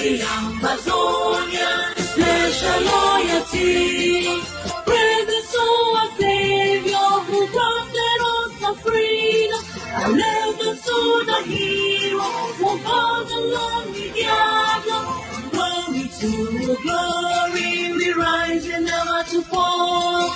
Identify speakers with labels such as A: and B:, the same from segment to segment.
A: the Ambazonia, special loyalty. Praise to our Savior who granted us the freedom. And never to the hero who God alone we gather. Glory to glory, we rise and never to fall.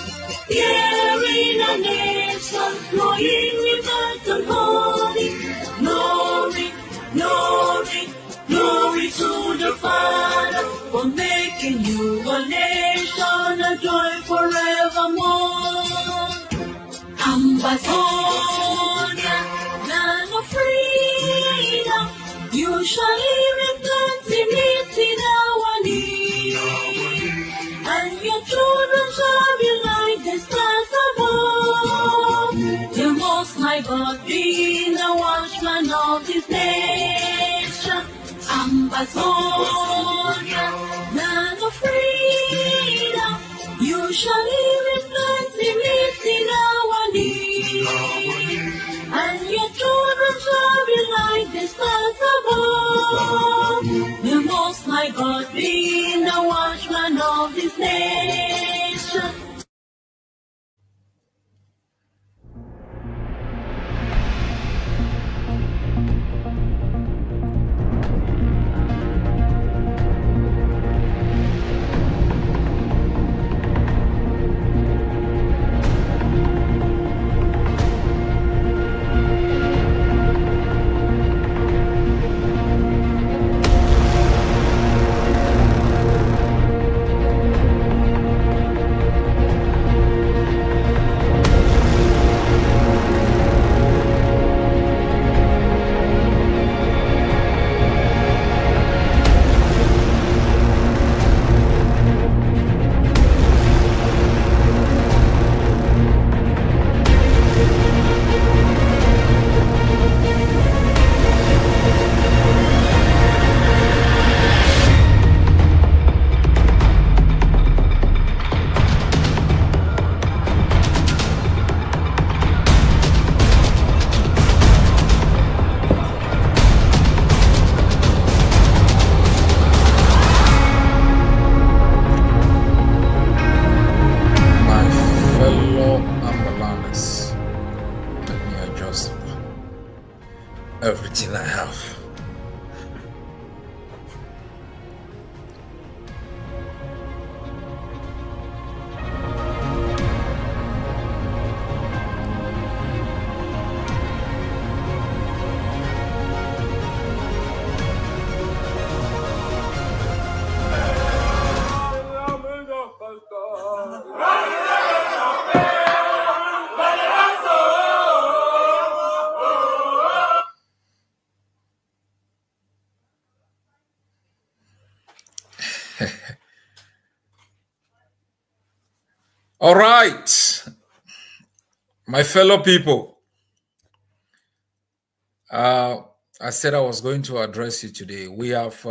A: Here in a nation, flowing with and holy. Glory, glory, glory to the Father for making you a nation, a joy forevermore. Ambazonia, land of freedom, you shall live in plenty, meeting our need, and your children shall be like the stars above. The Most High God being the watchman of this nation. Ambazonia, land of freedom, you shall live in plenty, meeting our need, and your children shall be like the stars above. The Most High God being the watchman of this nation.
B: Everything I have. All right, my fellow people, I said I was going to address you today. We have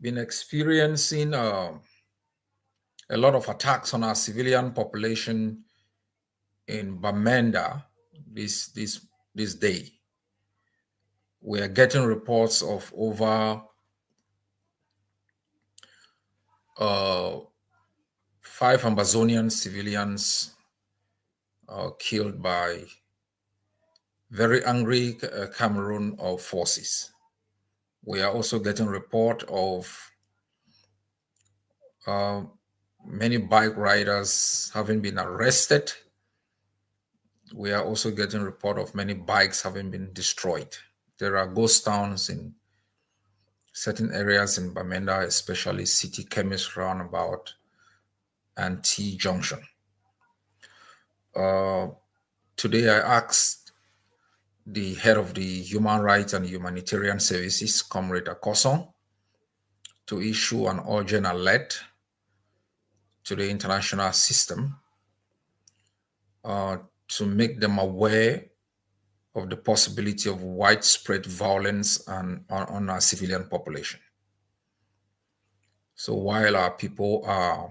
B: been experiencing a lot of attacks on our civilian population in Banda this day. We are getting reports of over 5 Ambazonian civilians killed by very angry Cameroon forces. We are also getting report of many bike riders having been arrested. We are also getting report of many bikes having been destroyed. There are ghost towns in certain areas in Bamenda, especially City Chemist Roundabout and T Junction. Today I asked the head of the Human Rights and Humanitarian Services, Comrade Akoson, to issue an urgent alert to the international system to make them aware of the possibility of widespread violence on our civilian population. So while our people are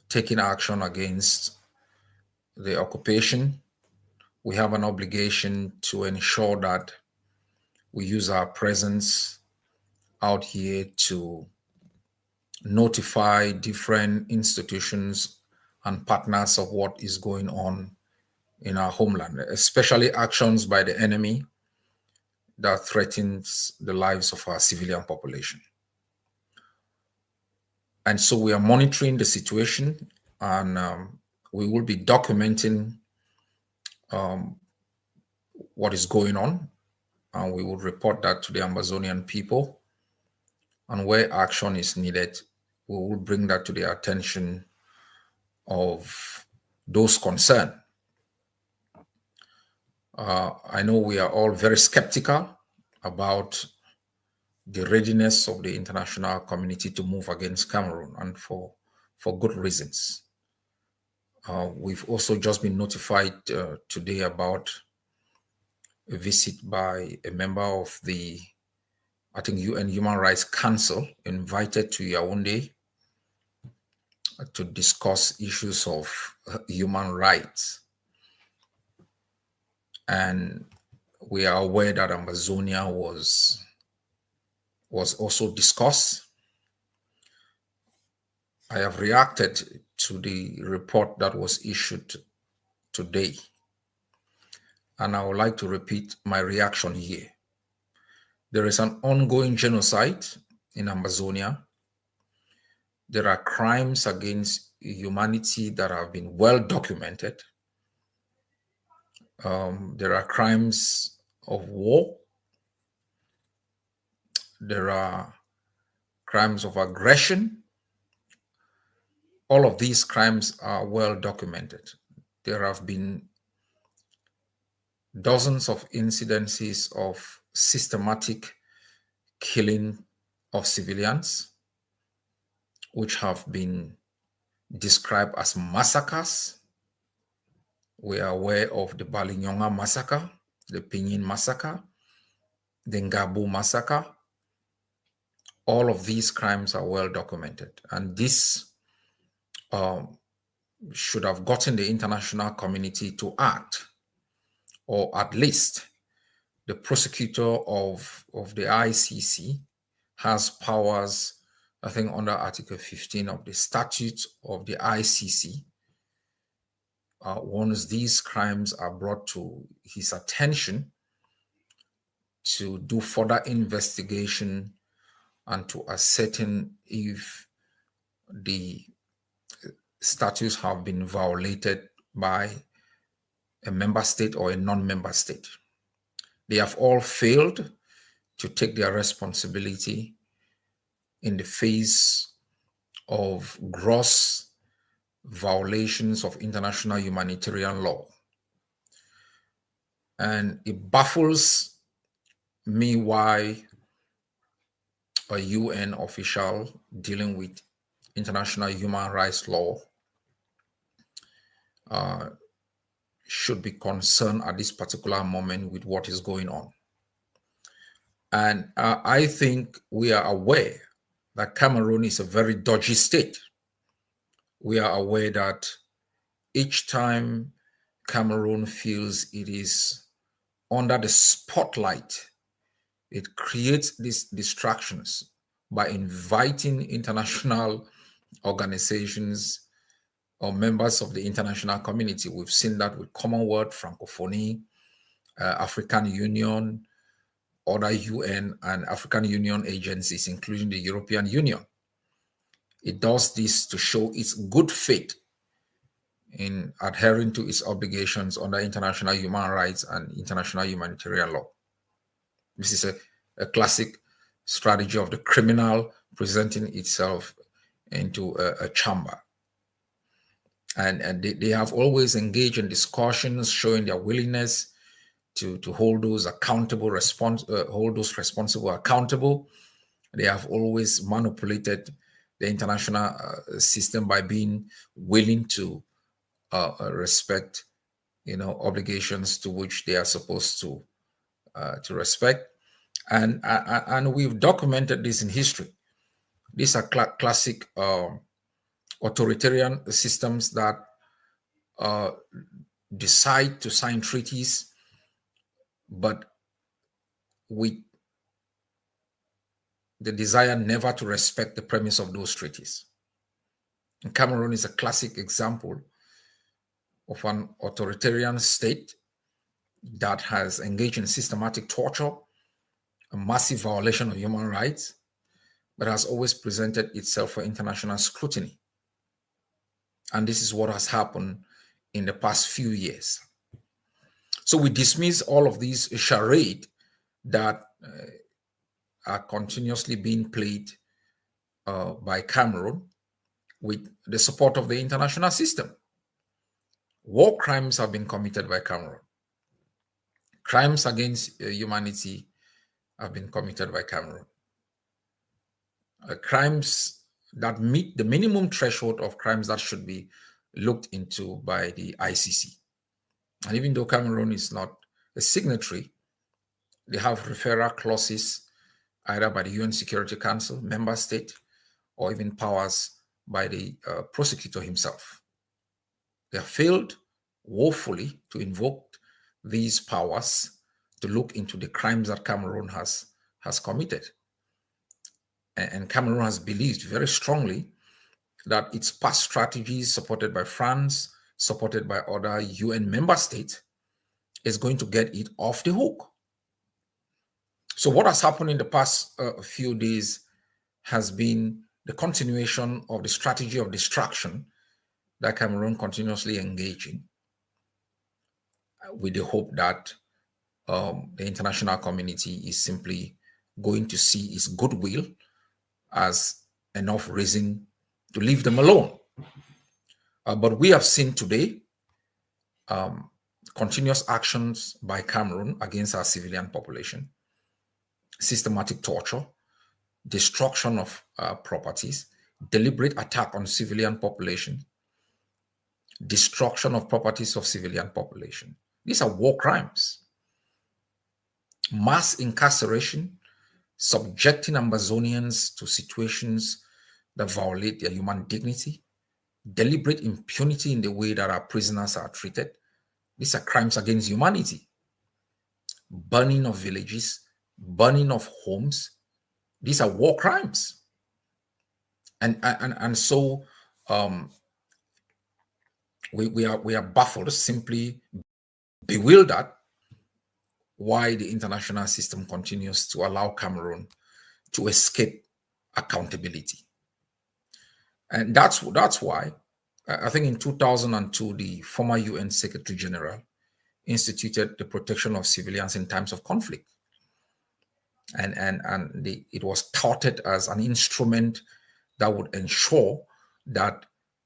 B: taking action against the occupation, we have an obligation to ensure that we use our presence out here to notify different institutions and partners of what is going on in our homeland, especially actions by the enemy that threatens the lives of our civilian population. And so we are monitoring the situation, and we will be documenting what is going on, and we will report that to the Ambazonian people. And where action is needed, we will bring that to the attention of those concerned. I know we are all very skeptical about the readiness of the international community to move against Cameroon, and for good reasons. We've also just been notified today about a visit by a member of the, I think, UN Human Rights Council, invited to Yaoundé to discuss issues of human rights. And we are aware that Ambazonia was also discussed. I have reacted to the report that was issued today, and I would like to repeat my reaction here. There is an ongoing genocide in Ambazonia. There are crimes against humanity that have been well documented. There are crimes of war. There are crimes of aggression. All of these crimes are well documented. There have been dozens of incidences of systematic killing of civilians, which have been described as massacres. We are aware of the Balinyonga massacre, the Pinyin massacre, the Ngabu massacre. All of these crimes are well documented, and this should have gotten the international community to act, or at least the prosecutor of the ICC has powers, I think, under Article 15 of the statute of the ICC. Once these crimes are brought to his attention, to do further investigation and to ascertain if the statutes have been violated by a member state or a non-member state. They have all failed to take their responsibility in the face of gross violations of international humanitarian law. And it baffles me why a UN official dealing with international human rights law should be concerned at this particular moment with what is going on. And I think we are aware that Cameroon is a very dodgy state. We are aware that each time Cameroon feels it is under the spotlight, it creates these distractions by inviting international organizations or members of the international community. We've seen that with Commonwealth, Francophonie, African Union, other UN and African Union agencies, including the European Union. It does this to show its good faith in adhering to its obligations under international human rights and international humanitarian law. This is a classic strategy of the criminal presenting itself into a chamber. And they have always engaged in discussions showing their willingness to hold those accountable, hold those responsible accountable. They have always manipulated the international system by being willing to respect, obligations to which they are supposed to respect. And we've documented this in history. These are classic authoritarian systems that decide to sign treaties, but with the desire never to respect the premise of those treaties. And Cameroon is a classic example of an authoritarian state that has engaged in systematic torture, a massive violation of human rights, but has always presented itself for international scrutiny. And this is what has happened in the past few years. So we dismiss all of these charade that are continuously being played by Cameroon with the support of the international system. War crimes have been committed by Cameroon. Crimes against humanity have been committed by Cameroon. Crimes that meet the minimum threshold of crimes that should be looked into by the ICC. And even though Cameroon is not a signatory, they have referral clauses either by the UN Security Council, member state, or even powers by the prosecutor himself. They have failed woefully to invoke these powers to look into the crimes that Cameroon has committed. And Cameroon has believed very strongly that its past strategies, supported by France, supported by other UN member states, is going to get it off the hook. So what has happened in the past few days has been the continuation of the strategy of distraction that Cameroon continuously engage in, with the hope that the international community is simply going to see its goodwill as enough reason to leave them alone. But we have seen today continuous actions by Cameroon against our civilian population, systematic torture, destruction of properties, deliberate attack on civilian population, destruction of properties of civilian population. These are war crimes. Mass incarceration, subjecting Ambazonians to situations that violate their human dignity, deliberate impunity in the way that our prisoners are treated. These are crimes against humanity. Burning of villages, burning of homes. These are war crimes. And so we are baffled, simply bewildered why the international system continues to allow Cameroon to escape accountability. And that's why I think in 2002, the former UN Secretary General instituted the protection of civilians in times of conflict. And it was touted as an instrument that would ensure that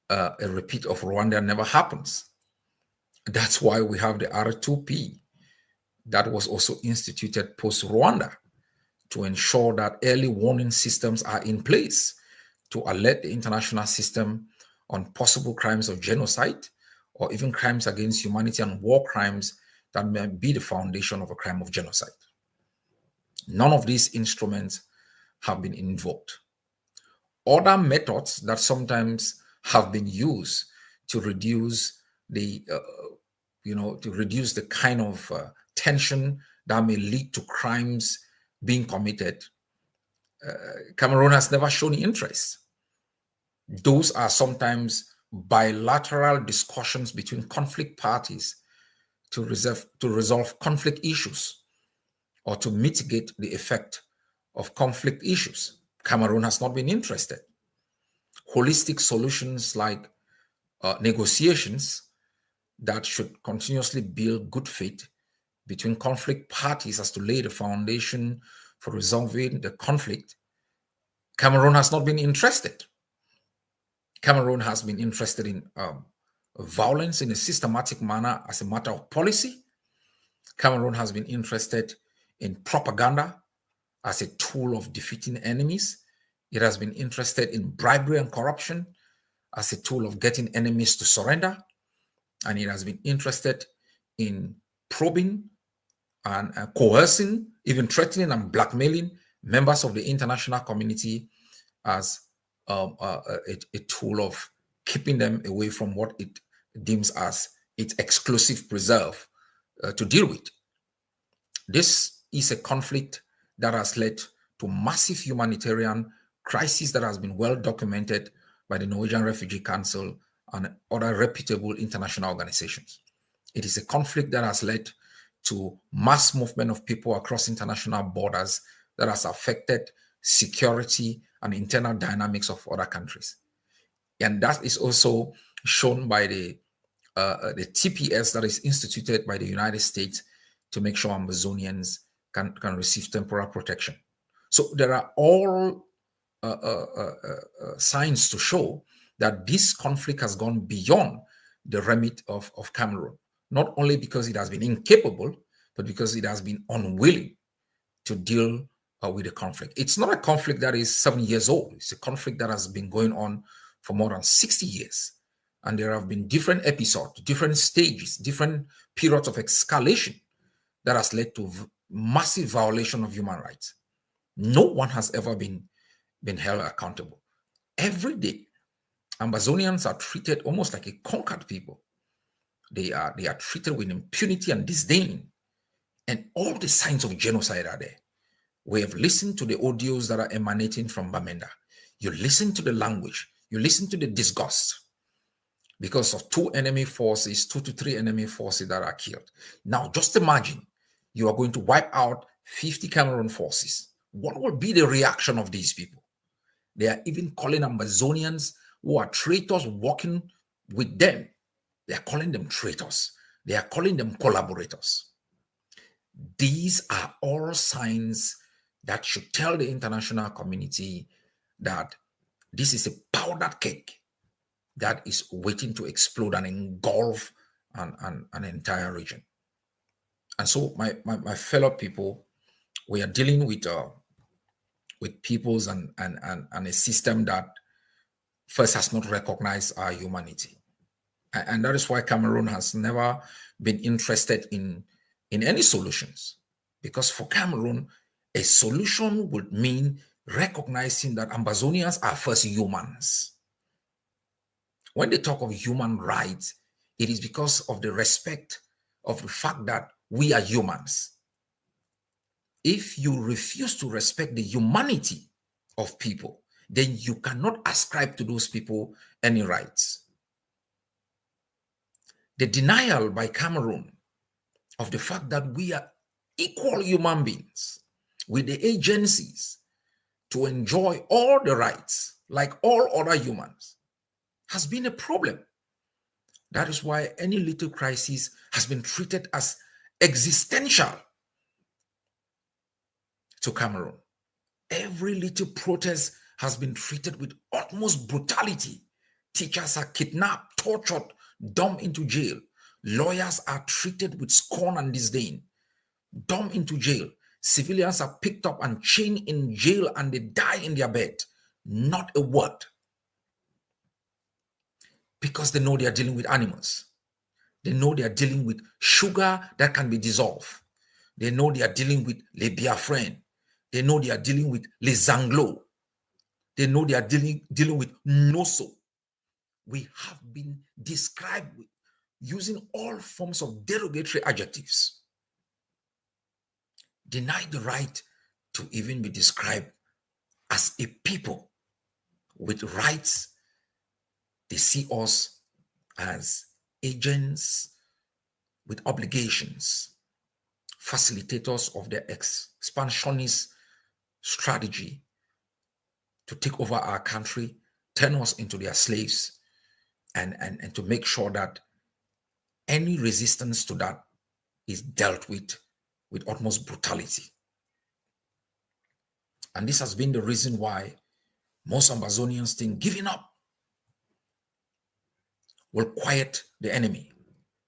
B: a repeat of Rwanda never happens. That's why we have the R2P that was also instituted post-Rwanda to ensure that early warning systems are in place to alert the international system on possible crimes of genocide or even crimes against humanity and war crimes that may be the foundation of a crime of genocide. None of these instruments have been invoked. Other methods that sometimes have been used to reduce the, kind of tension that may lead to crimes being committed, Cameroon has never shown interest. Those are sometimes bilateral discussions between conflict parties to resolve conflict issues or to mitigate the effect of conflict issues. Cameroon has not been interested. Holistic solutions like negotiations that should continuously build good faith between conflict parties as to lay the foundation for resolving the conflict, Cameroon has not been interested. Cameroon has been interested in violence in a systematic manner as a matter of policy. Cameroon has been interested in propaganda as a tool of defeating enemies. It has been interested in bribery and corruption as a tool of getting enemies to surrender. And it has been interested in probing and coercing, even threatening and blackmailing members of the international community as a tool of keeping them away from what it deems as its exclusive preserve to deal with. This is a conflict that has led to to massive humanitarian crisis that has been well documented by the Norwegian Refugee Council and other reputable international organizations. It is a conflict that has led to mass movement of people across international borders that has affected security and internal dynamics of other countries. And that is also shown by the TPS that is instituted by the United States to make sure Ambazonians can receive temporal protection. So there are all signs to show that this conflict has gone beyond the remit of Cameroon, not only because it has been incapable, but because it has been unwilling to deal with the conflict. It's not a conflict that is 7 years old. It's a conflict that has been going on for more than 60 years. And there have been different episodes, different stages, different periods of escalation that has led to massive violation of human rights. No one has ever been held accountable. Every day, Ambazonians are treated almost like a conquered people. They are treated with impunity and disdain. And all the signs of genocide are there. We have listened to the audios that are emanating from Bamenda. You listen to the language. You listen to the disgust because of 2 to 3 enemy forces that are killed. Now, just imagine you are going to wipe out 50 Cameroon forces. What will be the reaction of these people? They are even calling Ambazonians who are traitors working with them. They are calling them traitors. They are calling them collaborators. These are all signs that should tell the international community that this is a powdered cake that is waiting to explode and engulf an entire region. And so, my fellow people, we are dealing with peoples and a system that first has not recognized our humanity. And that is why Cameroon has never been interested in any solutions. Because for Cameroon, a solution would mean recognizing that Ambazonians are first humans. When they talk of human rights, it is because of the respect of the fact that we are humans. If you refuse to respect the humanity of people, then you cannot ascribe to those people any rights. The denial by Cameroon of the fact that we are equal human beings with the agencies to enjoy all the rights like all other humans has been a problem. That is why any little crisis has been treated as existential to Cameroon. Every little protest has been treated with utmost brutality. Teachers are kidnapped, tortured, dumped into jail. Lawyers are treated with scorn and disdain, dumped into jail. Civilians are picked up and chained in jail and they die in their bed. Not a word. Because they know they are dealing with animals. They know they are dealing with sugar that can be dissolved. They know they are dealing with Le Biafran. They know they are dealing with Les Anglo. They know they are dealing with Noso. We have been described with using all forms of derogatory adjectives. Denied the right to even be described as a people with rights. They see us as agents with obligations, facilitators of their expansionist strategy to take over our country, turn us into their slaves, and to make sure that any resistance to that is dealt with utmost brutality. And this has been the reason why most Ambazonians think giving up will quiet the enemy.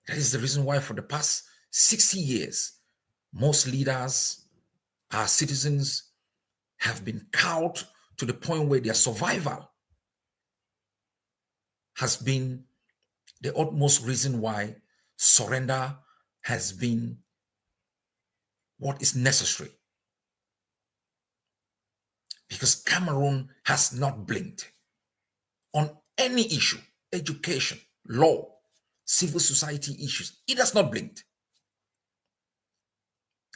B: That is the reason why for the past 60 years, most leaders, our citizens, have been cowed to the point where their survival has been the utmost reason why surrender has been what is necessary. Because Cameroon has not blinked on any issue, education, law, civil society issues. It has not blinked.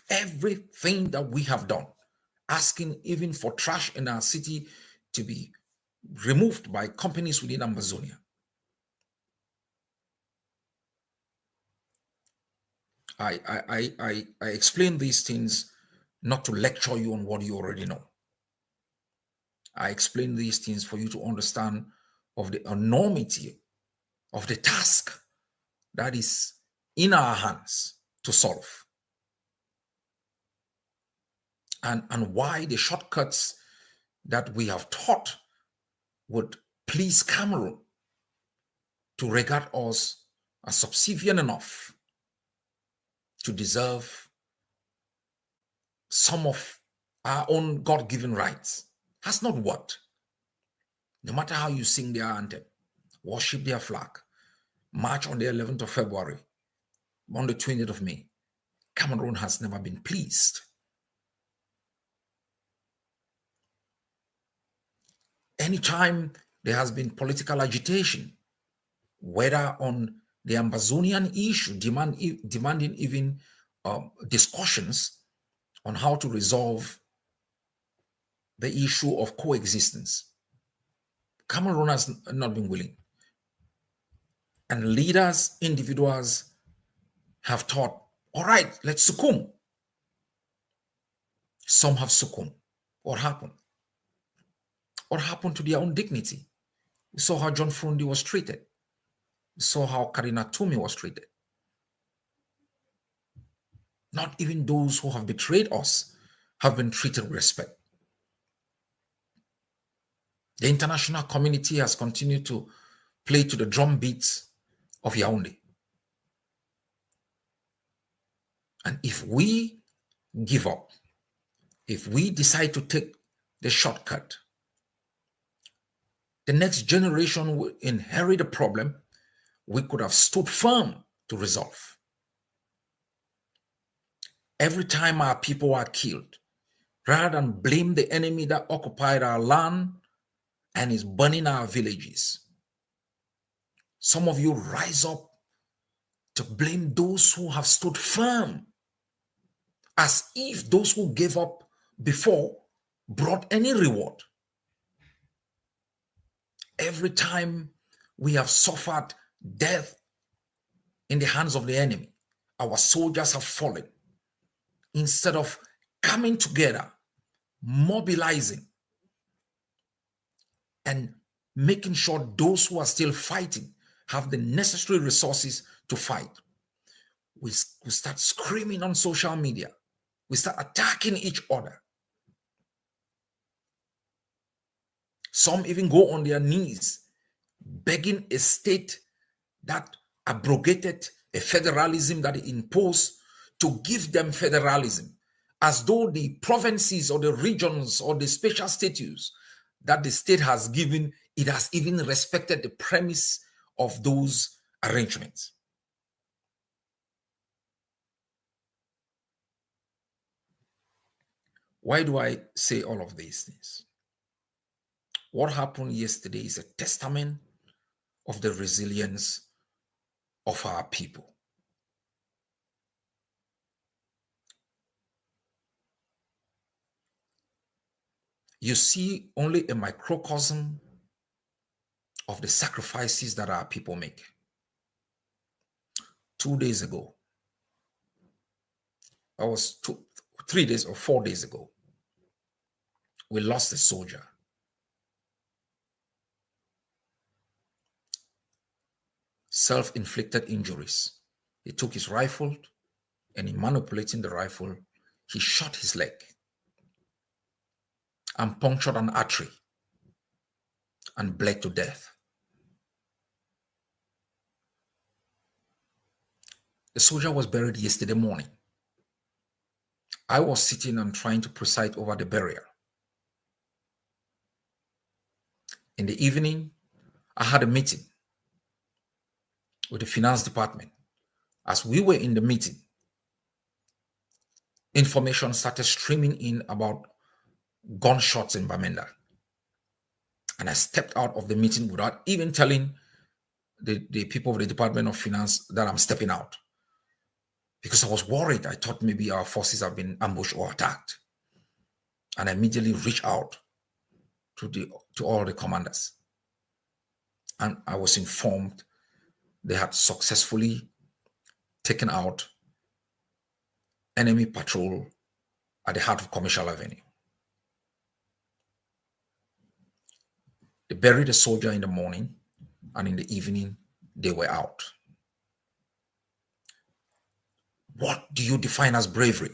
B: Everything that we have done asking even for trash in our city to be removed by companies within Ambazonia. I explain these things not to lecture you on what you already know. I explain these things for you to understand of the enormity of the task that is in our hands to solve. And why the shortcuts that we have taught would please Cameroon to regard us as subservient enough to deserve some of our own God-given rights has not worked. No matter how you sing their anthem, worship their flag, march on the 11th of February, on the 20th of May, Cameroon has never been pleased. Anytime there has been political agitation, whether on the Ambazonian issue, demanding even discussions on how to resolve the issue of coexistence, Cameroon has not been willing. And leaders, individuals have thought, all right, let's succumb. Some have succumbed. What happened? What happened to their own dignity? We saw how John Frundi was treated. We saw how Karina Tumi was treated. Not even those who have betrayed us have been treated with respect. The international community has continued to play to the drum beats of Yaoundé. And if we give up, if we decide to take the shortcut, the next generation will inherit a problem we could have stood firm to resolve. Every time our people are killed, rather than blame the enemy that occupied our land and is burning our villages, some of you rise up to blame those who have stood firm, as if those who gave up before brought any reward. Every time we have suffered death in the hands of the enemy, our soldiers have fallen. Instead of coming together, mobilizing, and making sure those who are still fighting have the necessary resources to fight, we start screaming on social media. We start attacking each other. Some even go on their knees, begging a state that abrogated a federalism that it imposed to give them federalism, as though the provinces or the regions or the special status that the state has given, it has even respected the premise of those arrangements. Why do I say all of these things? What happened yesterday is a testament of the resilience of our people. You see only a microcosm of the sacrifices that our people make. 2 days ago, that was 3 days or 4 days ago, we lost a soldier. Self-inflicted injuries. He took his rifle and in manipulating the rifle, he shot his leg and punctured an artery and bled to death. The soldier was buried yesterday morning. I was sitting and trying to preside over the burial. In the evening, I had a meeting with the finance department. As we were in the meeting, information started streaming in about gunshots in Bamenda. And I stepped out of the meeting without even telling the people of the Department of Finance that I'm stepping out, because I was worried. I thought maybe our forces have been ambushed or attacked. and I immediately reached out to all the commanders. And I was informed they had successfully taken out enemy patrol at the heart of Commercial Avenue. They buried a soldier in the morning, and in the evening, they were out. What do you define as bravery?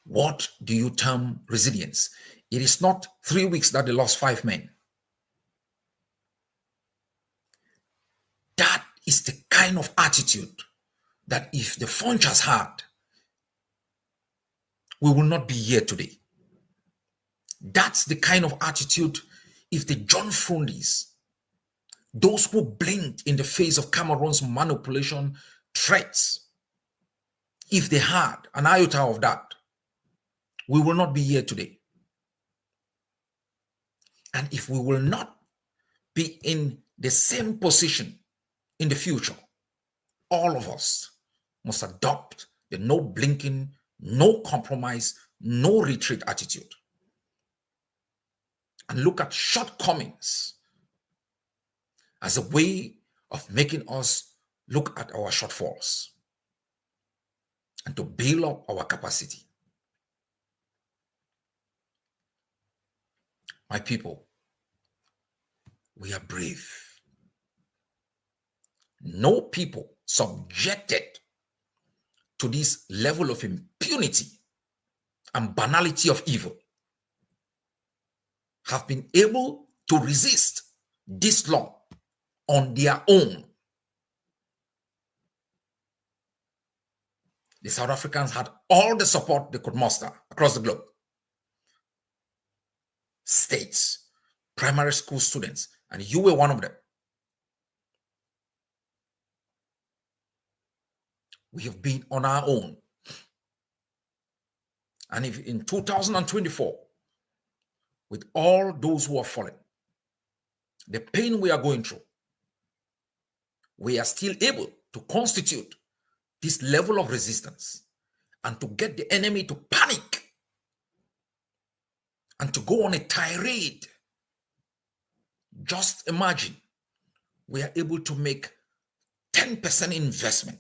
B: What do you term resilience? It is not 3 weeks that they lost 5 men. That is the kind of attitude that if the Funchas had, we will not be here today. That's the kind of attitude if the John Frundis, those who blinked in the face of Cameroon's manipulation threats, if they had an iota of that, we will not be here today. And if we will not be in the same position in the future, all of us must adopt the no blinking, no compromise, no retreat attitude. And look at shortcomings as a way of making us look at our shortfalls and to build up our capacity. My people, we are brave. No people subjected to this level of impunity and banality of evil have been able to resist this long on their own. The South Africans had all the support they could muster across the globe. States, primary school students, and you were one of them. We have been on our own. And if in 2024, with all those who are fallen, the pain we are going through, we are still able to constitute this level of resistance and to get the enemy to panic and to go on a tirade. Just imagine we are able to make 10% investment.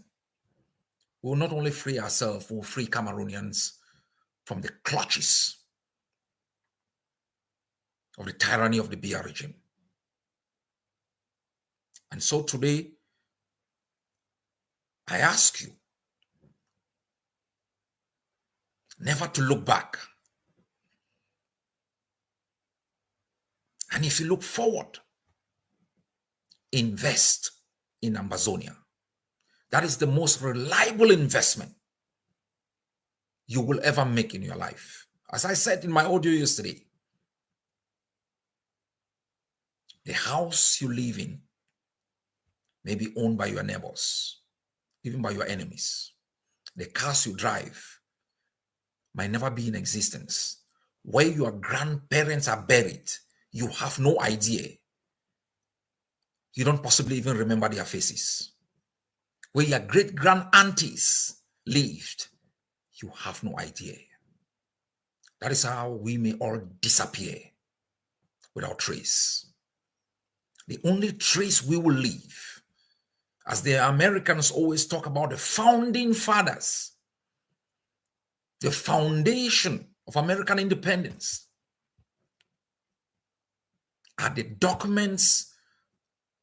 B: We will not only free ourselves, we will free Cameroonians from the clutches of the tyranny of the BR regime. And so today, I ask you never to look back. And if you look forward, invest in Ambazonia. That is the most reliable investment you will ever make in your life. As I said in my audio yesterday, the house you live in may be owned by your neighbors, even by your enemies. The cars you drive might never be in existence. Where your grandparents are buried, you have no idea. You don't possibly even remember their faces. Where your great-grand-aunties lived, you have no idea. That is how we may all disappear without trace. The only trace we will leave, as the Americans always talk about the founding fathers, the foundation of American independence, are the documents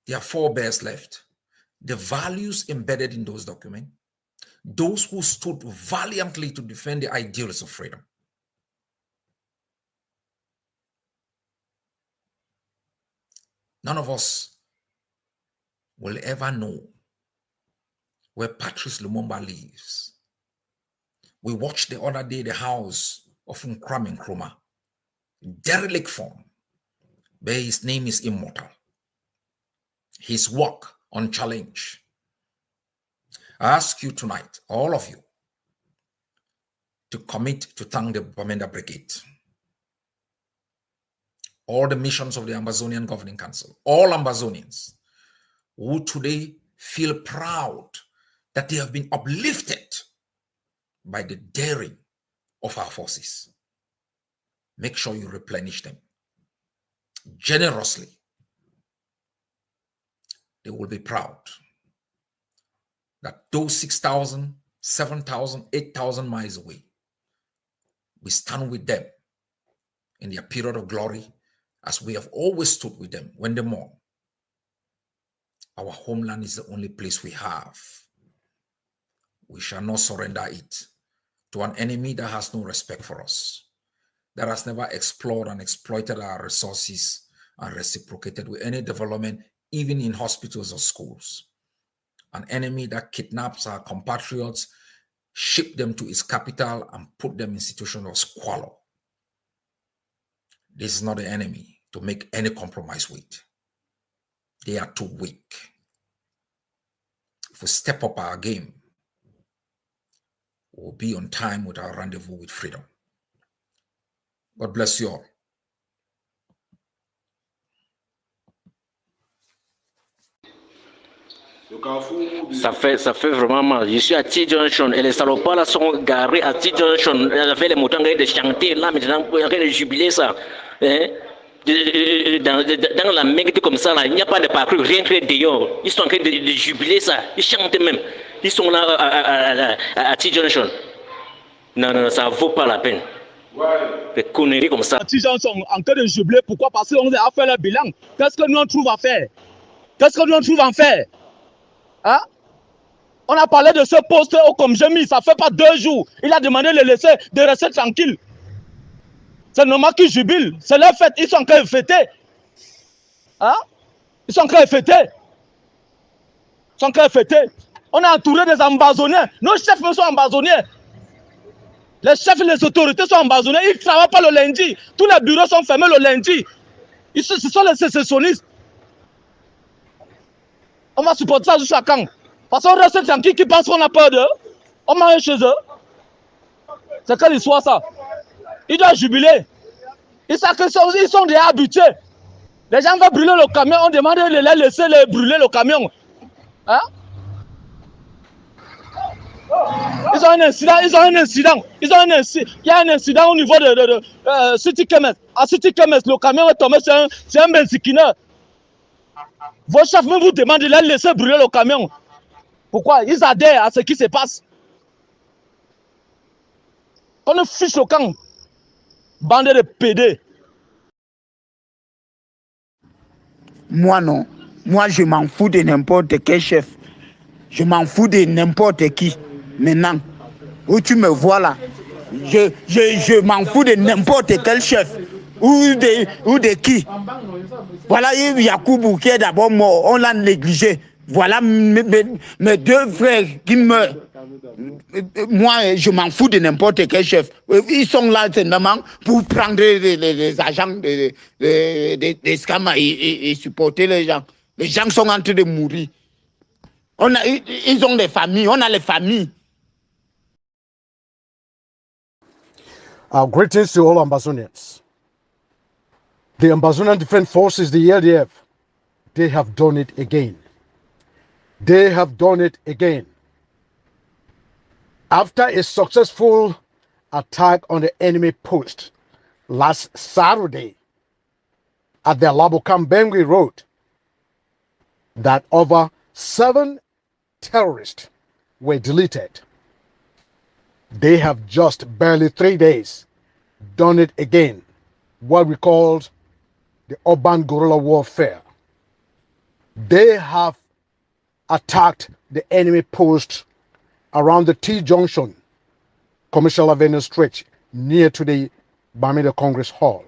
B: their forebears left, the values embedded in those documents, those who stood valiantly to defend the ideals of freedom. None of us will ever know where Patrice Lumumba lives. We watched the other day the house of Nkrumah Nkrumah, derelict form, but his name is immortal. His work unchallenged. I ask you tonight, all of you, to commit to thank the Banda Brigade, all the missions of the Ambazonian Governing Council, all Ambazonians who today feel proud that they have been uplifted by the daring of our forces. Make sure you replenish them generously. They will be proud that those 6,000, 7,000, 8,000 miles away, we stand with them in their period of glory, as we have always stood with them when they mourn. Our homeland is the only place we have. We shall not surrender it to an enemy that has no respect for us, that has never explored and exploited our resources and reciprocated with any development, even in hospitals or schools. An enemy that kidnaps our compatriots, ship them to its capital, and put them in situations of squalor. This is not the enemy to make any compromise with. They are too weak. If we step up our game, we'll be on time with our rendezvous with freedom. God bless you all.
C: Ça fait vraiment mal. Je suis à T-Junction et les salopards là sont garés à T-Junction avec les motos en train de chanter là maintenant, en train de jubiler ça. Hein? Dans la mecque comme ça là, il n'y a pas de parcours, rien que dehors. Ils sont en train de jubiler ça. Ils chantent même. Ils sont là à T-Junction. Non, ça vaut pas la peine. Des conneries comme ça.
D: Les gens sont en train de jubiler. Pourquoi? Parce qu'on a fait le bilan. Qu'est-ce que nous on trouve à faire? Qu'est-ce que nous on trouve à faire? Hein? On a parlé de ce poste au comme j'ai mis, ça fait pas 2 jours. Il a demandé de de rester tranquille. C'est normal qu'ils jubilent. C'est leur fête. Ils sont en train de fêter. Hein? Ils sont en train de fêter. Ils sont en train de fêter. On a entouré des Ambazoniens. Nos chefs sont Ambazoniens. Les chefs et les autorités sont Ambazoniens. Ils ne travaillent pas le lundi. Tous les bureaux sont fermés le lundi. Ce sont les sécessionnistes. On va supporter ça jusqu'à quand? Parce qu'on reste tranquille qui pensent qu'on a peur d'eux. On mange chez eux. C'est quelle histoire ça? Ils doivent jubiler. Ils savent qu'ils sont déjà habitués. Les gens veulent brûler le camion. On demande de les laisser brûler le camion. Hein? Ils ont un incident. Il y a un incident au niveau de City Kemes. À City Kemes, le camion est tombé c'est un benzikineur. Vos chefs vous demandent de les laisser brûler le camion. Pourquoi? Ils adhèrent à ce qui se passe. On ne fiche au camp. Bande de PD.
E: Moi non. Moi je m'en fous de n'importe quel chef. Je m'en fous de n'importe qui. Maintenant, où tu me vois là, je m'en fous de n'importe quel chef. Ou de qui. Voilà Yacoubou qui est d'abord mort. On l'a négligé. Voilà mes 2 frères qui meurent. Moi, je m'en fous de n'importe quel chef. Ils sont là seulement pour prendre les agents des scams et supporter les gens. Les gens sont en train de mourir. Ils ont des familles. On a les familles.
F: Greetings to all Ambazonians. The Ambazonian Defense Forces, the LDF, they have done it again. They have done it again. After a successful attack on the enemy post last Saturday at the Labokambengui Road, that over 7 terrorists were deleted. They have just barely 3 days done it again, what we called the urban guerrilla warfare. They have attacked the enemy post around the T-Junction Commercial Avenue stretch near to the Bamida Congress Hall.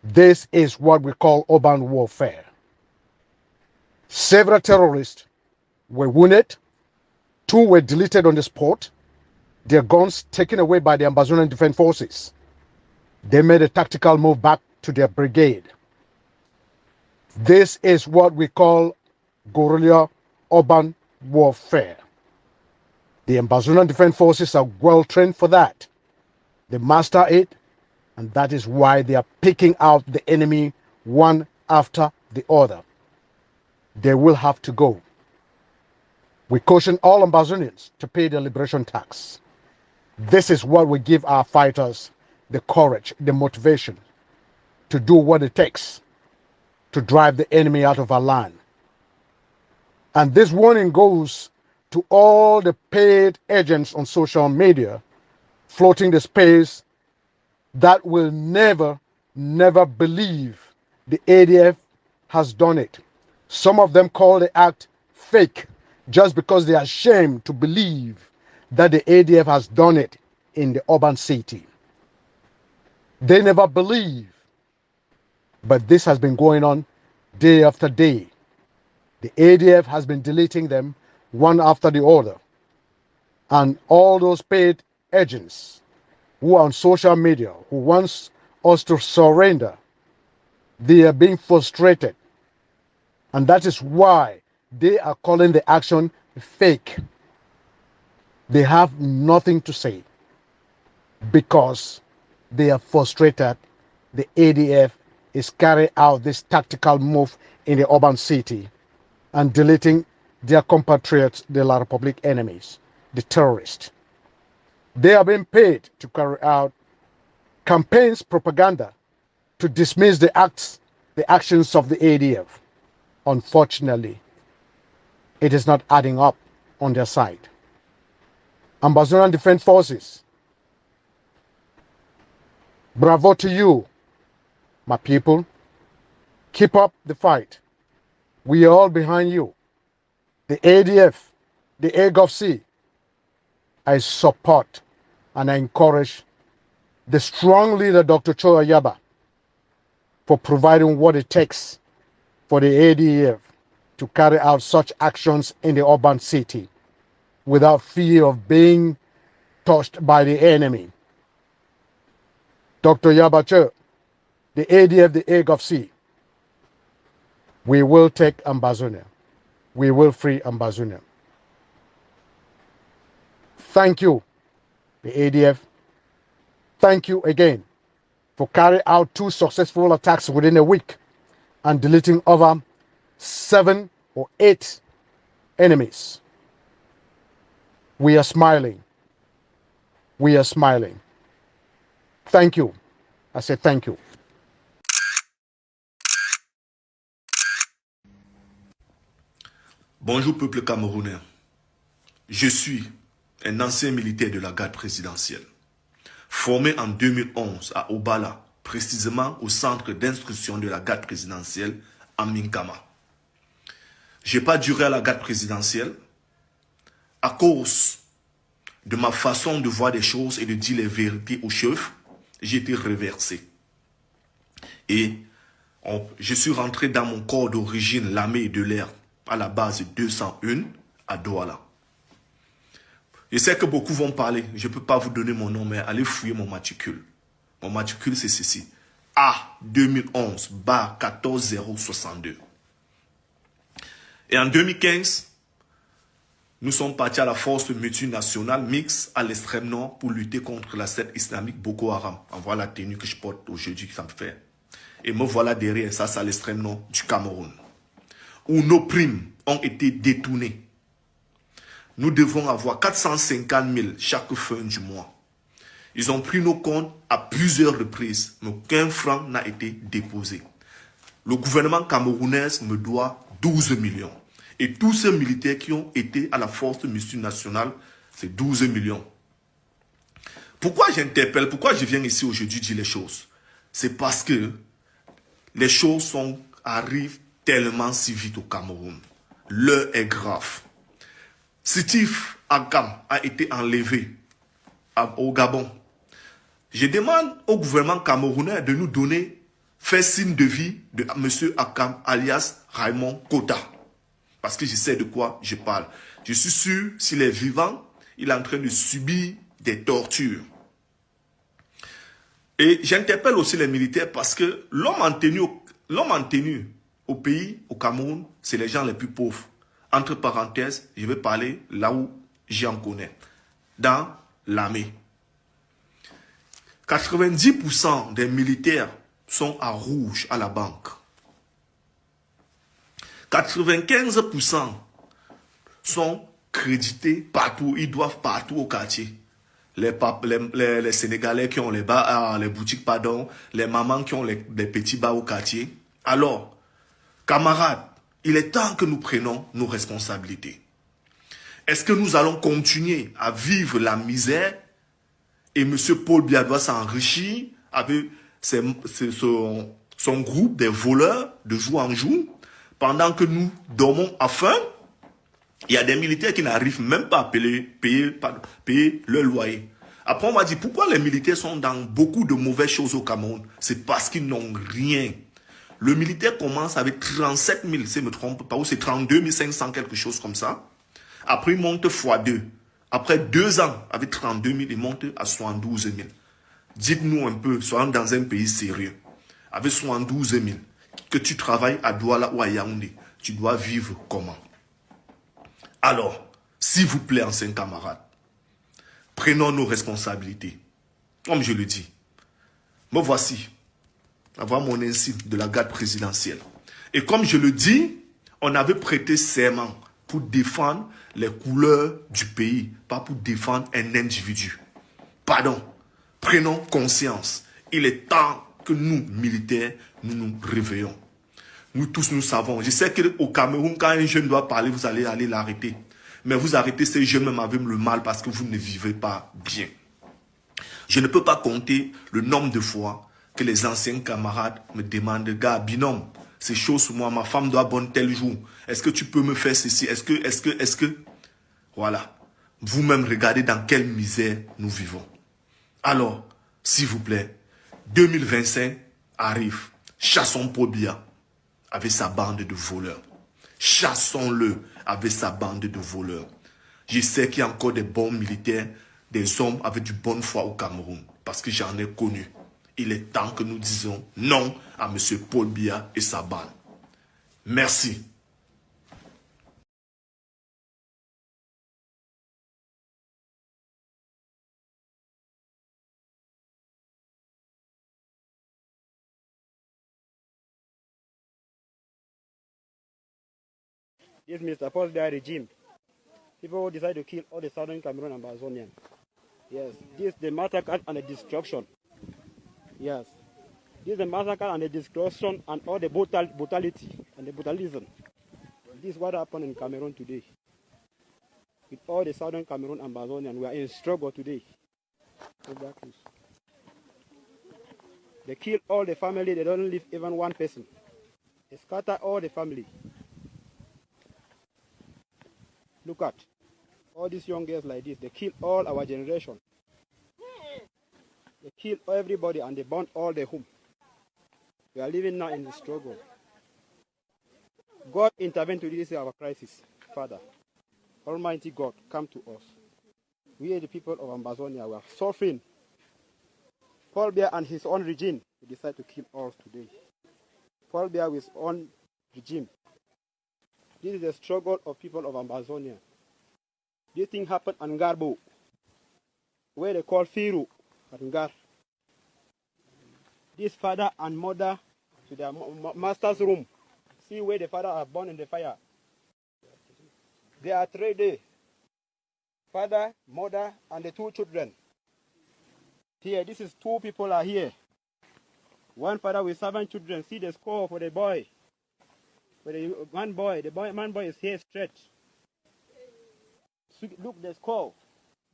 F: This is what we call urban warfare. Several terrorists were wounded, 2 were deleted on the spot, their guns taken away by the Ambazonian Defense Forces. They made a tactical move back to their brigade. This is what we call guerrilla urban warfare. The Ambazonian Defense Forces are well trained for that. They master it, and that is why they are picking out the enemy one after the other. They will have to go. We caution all Ambazonians to pay their liberation tax. This is what will give our fighters the courage, the motivation to do what it takes to drive the enemy out of our land. And this warning goes to all the paid agents on social media floating the space that will never believe the ADF has done it. Some of them call the act fake just because they are ashamed to believe that the ADF has done it in the urban city. They never believe. But this has been going on day after day. The ADF has been deleting them one after the other. And all those paid agents who are on social media, who wants us to surrender, they are being frustrated. And that is why they are calling the action fake. They have nothing to say because they are frustrated. The ADF is carrying out this tactical move in the urban city and deleting their compatriots, the La Republic enemies, the terrorists. They are being paid to carry out campaigns, propaganda, to dismiss the actions of the ADF. Unfortunately, it is not adding up on their side. Ambazonian Defense Forces, bravo to you, my people. Keep up the fight. We are all behind you. The ADF, the AGOVC, I support and I encourage the strong leader, Dr. Ayaba, for providing what it takes for the ADF to carry out such actions in the urban city without fear of being touched by the enemy. Dr. Yabacho, the ADF, the AGOVC, we will take Ambazonia. We will free Ambazonia. Thank you, the ADF. Thank you again for carrying out 2 successful attacks within a week and deleting over 7 or 8 enemies. We are smiling. We are smiling. Thank you. I say thank you.
G: Bonjour peuple camerounais. Je suis un ancien militaire de la garde présidentielle, formé en 2011 à Obala, précisément au centre d'instruction de la garde présidentielle à Minkama. Je n'ai pas duré à la garde présidentielle à cause de ma façon de voir des choses et de dire les vérités aux chefs. J'ai été reversé. Et je suis rentré dans mon corps d'origine, l'armée de l'air, à la base 201 à Douala. Je sais que beaucoup vont parler, je ne peux pas vous donner mon nom, mais allez fouiller mon matricule. Mon matricule, c'est ceci. A 2011-14062. Et en 2015, nous sommes partis à la force multinationale mixte à l'extrême nord pour lutter contre la secte islamique Boko Haram. En voilà la tenue que je porte aujourd'hui, ça me fait. Et me voilà derrière, ça c'est à l'extrême nord du Cameroun, où nos primes ont été détournées. Nous devons avoir 450 000 chaque fin du mois. Ils ont pris nos comptes à plusieurs reprises, mais aucun franc n'a été déposé. Le gouvernement camerounais me doit 12 millions. Et tous ces militaires qui ont été à la force multinationale, c'est 12 millions. Pourquoi j'interpelle, pourquoi je viens ici aujourd'hui dire les choses? C'est parce que les choses arrivent tellement si vite au Cameroun. L'heure est grave. Steve Agam a été enlevé au Gabon. Je demande au gouvernement camerounais de nous donner, faire signe de vie de M. Agam alias Raymond Kota. Parce que je sais de quoi je parle. Je suis sûr, s'il est vivant, il est en train de subir des tortures. Et j'interpelle aussi les militaires parce que l'homme en tenue au pays, au Cameroun, c'est les gens les plus pauvres. Entre parenthèses, je vais parler là où j'en connais. Dans l'armée. 90% des militaires sont à rouge à la banque. 95% sont crédités partout, ils doivent partout au quartier. les Sénégalais qui ont les bars, les boutiques, pardon, les mamans qui ont les petits bars au quartier. Alors, camarades, il est temps que nous prenions nos responsabilités. Est-ce que nous allons continuer à vivre la misère et M. Paul Biya doit s'enrichir avec son groupe des voleurs de jour en jour pendant que nous dormons à faim? Il y a des militaires qui n'arrivent même pas à payer leur loyer. Après, on va dire, pourquoi les militaires sont dans beaucoup de mauvaises choses au Cameroun? C'est parce qu'ils n'ont rien. Le militaire commence avec 37 000, si je ne me trompe pas, ou c'est 32 500, quelque chose comme ça. Après, il monte x2. Après 2 ans, avec 32 000, il monte à 72 000. Dites-nous un peu, soyons dans un pays sérieux. Avec 72 000, que tu travailles à Douala ou à Yaoundé, tu dois vivre comment? Alors, s'il vous plaît, anciens camarades, prenons nos responsabilités. Comme je le dis, me voici, avoir mon insigne de la garde présidentielle. Et comme je le dis, on avait prêté serment pour défendre les couleurs du pays, pas pour défendre un individu. Pardon, prenons conscience. Il est temps que nous, militaires, nous nous réveillons. Nous tous, nous savons. Je sais qu'au Cameroun, quand un jeune doit parler, vous allez aller l'arrêter. Mais vous arrêtez ces jeunes même avec le mal parce que vous ne vivez pas bien. Je ne peux pas compter le nombre de fois que les anciens camarades me demandent, gars, binôme, ces choses, moi, ma femme doit bonne tel jour. Est-ce que tu peux me faire ceci? Est-ce que... Voilà. Vous-même, regardez dans quelle misère nous vivons. Alors, s'il vous plaît, 2025 arrive. Chassons Paul Biya avec sa bande de voleurs. Chassons-le avec sa bande de voleurs. Je sais qu'il y a encore des bons militaires, des hommes avec du bonne foi au Cameroun, parce que j'en ai connu. Il est temps que nous disions non à M. Paul Biya et sa bande. Merci.
H: This Mr. Paul Biya regime, people who decide to kill all the southern Cameroon and Ambazonian. Yes, this is the massacre and the destruction. Yes, this is the massacre and the destruction and all the brutality and the brutalism. This is what happened in Cameroon today. With all the southern Cameroon and Ambazonian, we are in struggle today. They kill all the family, they don't leave even one person. They scatter all the family. Look at all these young girls like this. They kill all our generation. They kill everybody and they burn all the home. We are living now in the struggle. God intervene to this our crisis. Father, Almighty God, come to us. We are the people of Ambazonia. We are suffering. Paul Biya and his own regime decide to kill us today. Paul Biya with his own regime. This is the struggle of people of Ambazonia. This thing happened in Garbo, where they call Firu at Ngar. This father and mother to their master's room. See where the father are born in the fire. They are 3 days. Father, mother, and the 2 children. Here, this is 2 people are here. One father with 7 children. See the score for the boy. For the one boy, man boy is here straight. So look the score.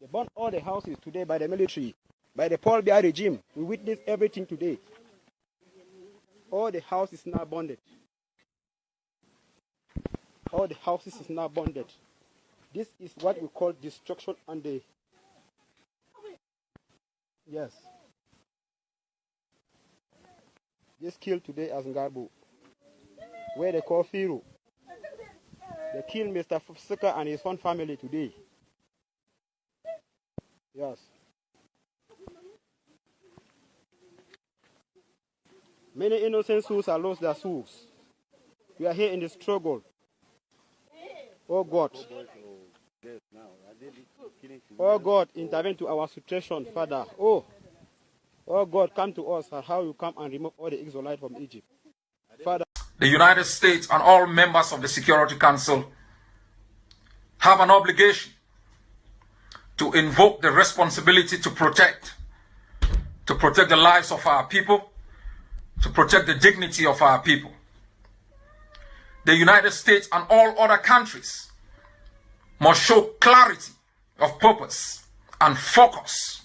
H: They burned all the houses today by the military, by the Paul Biya regime. We witnessed everything today. All the houses now burned. All the houses is now burned. This is what we call destruction and the... Yes. This killed today as Ngarbu, where they call Firu. They killed Mr. Fusika and his own family today. Yes. Many innocent souls have lost their souls. We are here in the struggle. Oh God. Oh God, intervene to our situation, Father. Oh God, come to us and how you come and remove all the Israelites from Egypt. Father.
B: The United States and all members of the Security Council have an obligation to invoke the responsibility to protect the lives of our people, to protect the dignity of our people. The United States and all other countries must show clarity of purpose and focus.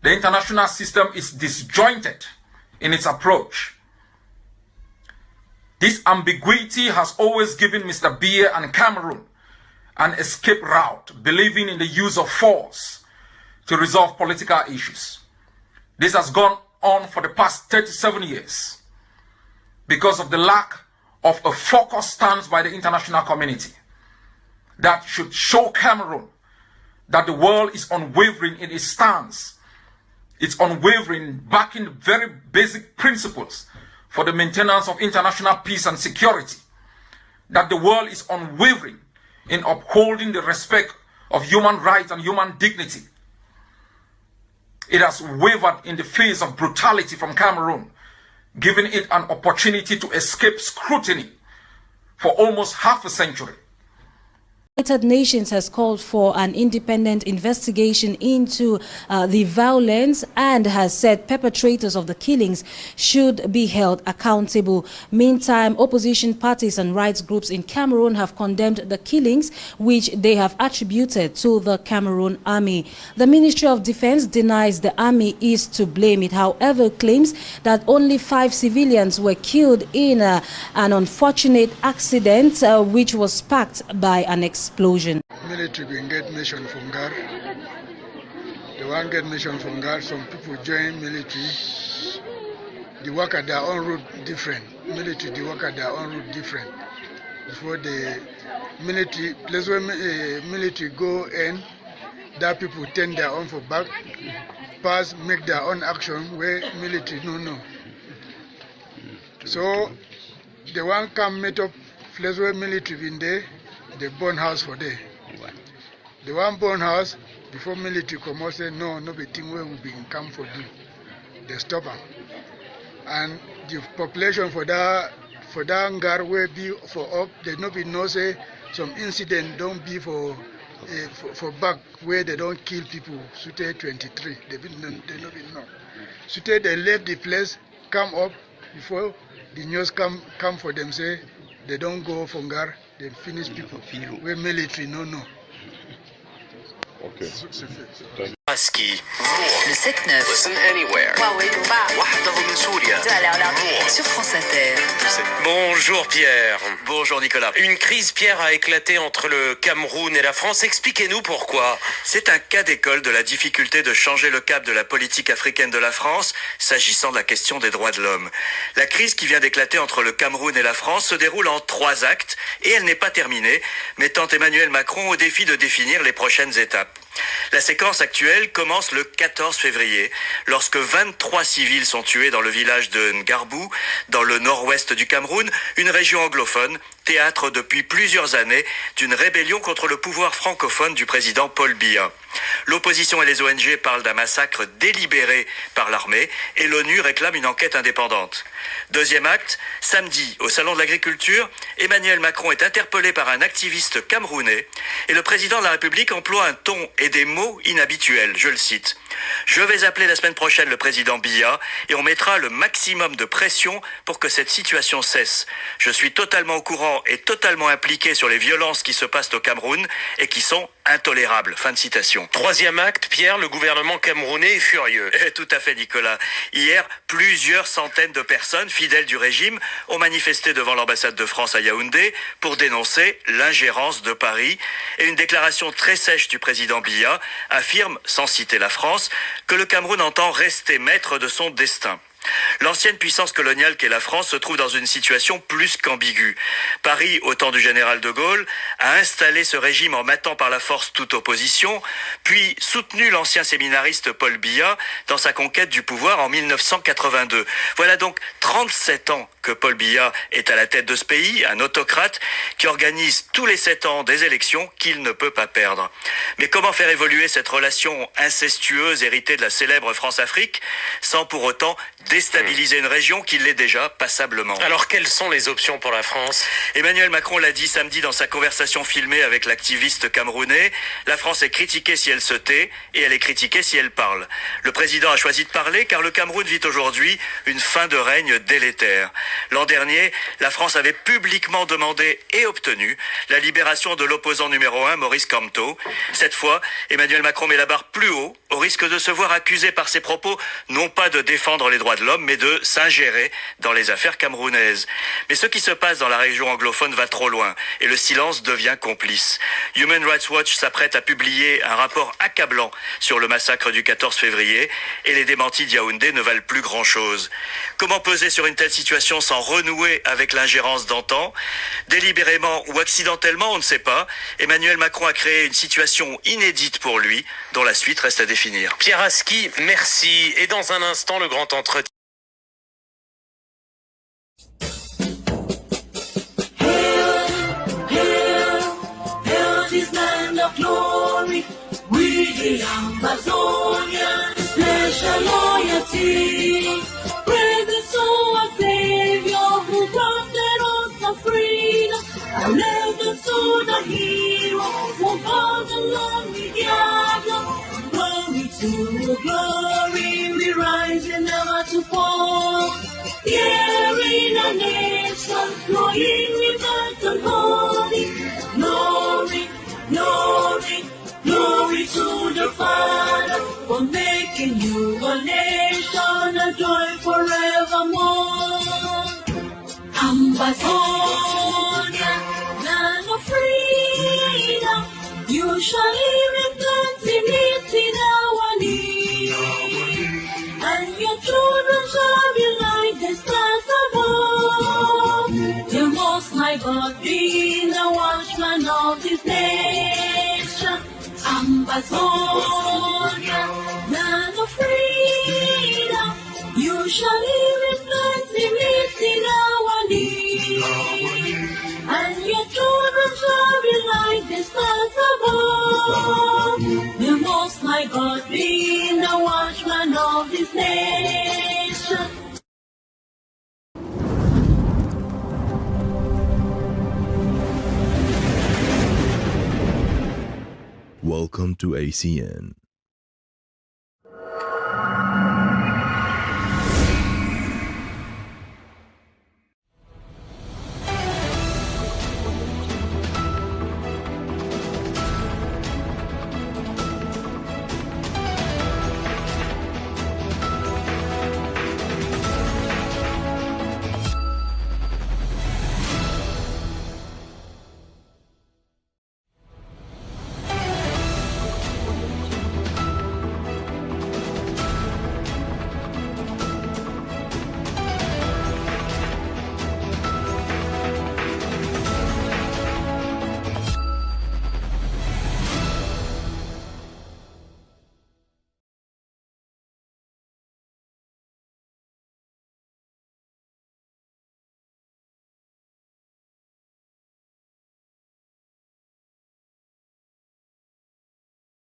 B: The international system is disjointed in its approach. This ambiguity has always given Mr. Biya and Cameroon an escape route, believing in the use of force to resolve political issues. This has gone on for the past 37 years because of the lack of a focused stance by the international community that should show Cameroon that the world is unwavering in its stance. It's unwavering, backing very basic principles for the maintenance of international peace and security. That the world is unwavering in upholding the respect of human rights and human dignity. It has wavered in the face of brutality from Cameroon, giving it an opportunity to escape scrutiny for almost half a century.
I: The United Nations has called for an independent investigation into the violence and has said perpetrators of the killings should be held accountable. Meantime, opposition parties and rights groups in Cameroon have condemned the killings, which they have attributed to the Cameroon army. The Ministry of Defense denies the army is to blame. It, however, claims that only 5 civilians were killed in an unfortunate accident which was sparked by an explosion.
J: Military will get mission from GAR. They won't get mission from GAR. Some people join military. They work at their own route different. Military, they work at their own route different. Before the military, place where military go in, that people turn their own for back, pass, make their own action where military no. So they won't come meet up place where military in there. They burn house for them. The one burn house before military come out say no be thing where we be come for do. They stop them. And the population for that Ngar where be for up, they no be know say some incident don't be for back where they don't kill people. Sute 23, they no be know. Sute they left the place, come up before the news come for them say they don't go for Ngar. They finish people where military no.
K: Okay.
L: Husky. Le 7-9. Listen anywhere. Sur France Inter.
M: Bonjour Pierre. Bonjour Nicolas. Une crise, Pierre, a éclaté entre le Cameroun et la France. Expliquez-nous pourquoi.
N: C'est un cas d'école de la difficulté de changer le cap de la politique africaine de la France s'agissant de la question des droits de l'homme. La crise qui vient d'éclater entre le Cameroun et la France se déroule en 3 actes et elle n'est pas terminée, mettant Emmanuel Macron au défi de définir les prochaines étapes. La séquence actuelle commence le 14 février, lorsque 23 civils sont tués dans le village de Ngarbou, dans le nord-ouest du Cameroun, une région anglophone, théâtre depuis plusieurs années d'une rébellion contre le pouvoir francophone du président Paul Biya. L'opposition et les ONG parlent d'un massacre délibéré par l'armée et l'ONU réclame une enquête indépendante. Deuxième acte, samedi, au Salon de l'Agriculture, Emmanuel Macron est interpellé par un activiste camerounais et le président de la République emploie un ton et des mots inhabituels. Je le cite. « Je vais appeler la semaine prochaine le président Biya et on mettra le maximum de pression pour que cette situation cesse. Je suis totalement au courant et totalement impliqué sur les violences qui se passent au Cameroun et qui sont intolérables. » Fin de citation.
M: Troisième acte, Pierre, le gouvernement camerounais est furieux.
N: Tout à fait, Nicolas. Hier, plusieurs centaines de personnes fidèles du régime ont manifesté devant l'ambassade de France à Yaoundé pour dénoncer l'ingérence de Paris. Et une déclaration très sèche du président Biya affirme, sans citer la France, que le Cameroun entend rester maître de son destin. L'ancienne puissance coloniale qu'est la France se trouve dans une situation plus qu'ambiguë. Paris, au temps du général de Gaulle, a installé ce régime en matant par la force toute opposition, puis soutenu l'ancien séminariste Paul Biya dans sa conquête du pouvoir en 1982. Voilà donc 37 ans que Paul Biya est à la tête de ce pays, un autocrate qui organise tous les 7 ans des élections qu'il ne peut pas perdre. Mais comment faire évoluer cette relation incestueuse héritée de la célèbre France-Afrique sans pour autant déstabiliser une région qui l'est déjà passablement.
M: Alors quelles sont les options pour la France?
N: Emmanuel Macron l'a dit samedi dans sa conversation filmée avec l'activiste camerounais, la France est critiquée si elle se tait et elle est critiquée si elle parle. Le président a choisi de parler car le Cameroun vit aujourd'hui une fin de règne délétère. L'an dernier, la France avait publiquement demandé et obtenu la libération de l'opposant numéro 1, Maurice Kamto. Cette fois, Emmanuel Macron met la barre plus haut, au risque de se voir accusé par ses propos, non pas de défendre les droits de l'homme, mais de s'ingérer dans les affaires camerounaises. Mais ce qui se passe dans la région anglophone va trop loin, et le silence devient complice. Human Rights Watch s'apprête à publier un rapport accablant sur le massacre du 14 février, et les démentis de Yaoundé ne valent plus grand-chose. Comment peser sur une telle situation sans renouer avec l'ingérence d'antan? Délibérément ou accidentellement, on ne sait pas. Emmanuel Macron a créé une situation inédite pour lui, dont la suite reste à définir.
M: Pierre Aski, merci. Et dans un instant, le grand entretien.
A: Hail this land of glory, we the Ambazonia, special loyalty. Praise to our Savior who granted us the freedom, and left to the hero who called the lonely gather. Glory to glory, we rise and never to fall. Here in a nation, flowing with and holy. Glory, glory, glory to the Father for making you a nation, a joy forevermore. Ambazonia, land of freedom, you shall live in plenty, meeting our need, and your children shall be like the stars above. The Most High God be the watchman of this nation. Ambazonia, land of freedom, you shall live in plenty, meeting our need, and your children shall be like the stars above. The Most High God be the watchman of this nation.
K: Welcome to ACN.